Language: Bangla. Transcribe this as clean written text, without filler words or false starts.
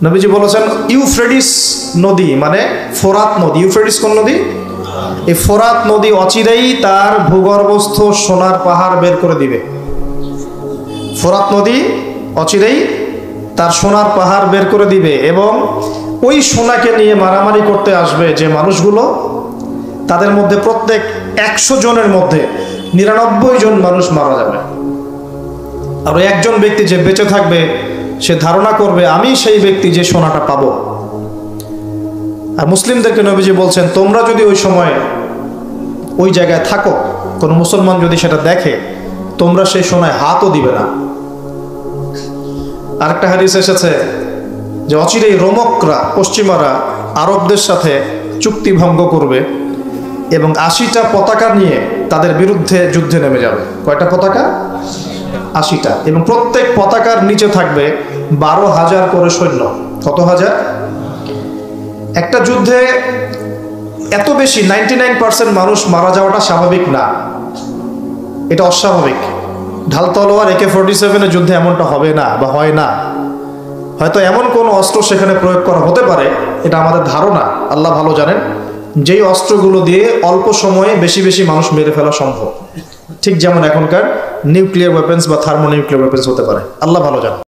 নবীজি বলেছেন ইউফ্রেটিস নদী মানে ফোরাত নদী। ইউফ্রেটিস কোন নদী? এই ফোরাত নদী অচিরেই তার ভূগর্ভস্থ সোনার পাহাড় বের করে দিবে। ফোরাত নদী অচিরেই তার সোনার পাহাড় বের করে দিবে এবং ওই সোনাকে নিয়ে মারামারি করতে আসবে যে মানুষগুলো, তাদের মধ্যে প্রত্যেক 100 জনের মধ্যে 99 জন মানুষ মারা যাবে। আর ওই একজন ব্যক্তি যে বেঁচে থাকবে সে ধারণা করবে আমি সেই ব্যক্তি যে সোনাটা পাবো। আর মুসলিমদেরকে নবীজি বলছেন তোমরা যদি ওই সময় ওই জায়গায় থাকো, কোনো মুসলমান যদি সেটা দেখে, তোমরা সেই সোনায় হাতও দিবে না। আরেকটা হাদিস এসেছে যে অচিরেই রোমকরা, পশ্চিমারা আরবদের সাথে চুক্তি ভঙ্গ করবে এবং 80টা পতাকা নিয়ে তাদের বিরুদ্ধে যুদ্ধে নেমে যাবে। কয়টা পতাকা? 80টা। এবং প্রত্যেক পতাকার নিচে থাকবে 12,000 করে সৈন্য। কত হাজার? একটা যুদ্ধে এত বেশি 99% মানুষ মারা যাওয়াটা স্বাভাবিক না, এটা অস্বাভাবিক। ঢাল তলোয়ার AK-47 যুদ্ধে এমনটা হবে না বা হয় না। হয়তো এমন কোন অস্ত্র সেখানে প্রয়োগ করা হতে পারে, এটা আমাদের ধারণা, আল্লাহ ভালো জানেন, যেই অস্ত্রগুলো দিয়ে অল্প সময়ে বেশি বেশি মানুষ মেরে ফেলা সম্ভব। ঠিক যেমন এখনকার নিউক্লিয়ার ওয়েপন্স বা থার্মোনিউক্লিয়ার ওয়েপন্স হতে পারে, আল্লাহ ভালো জানেন।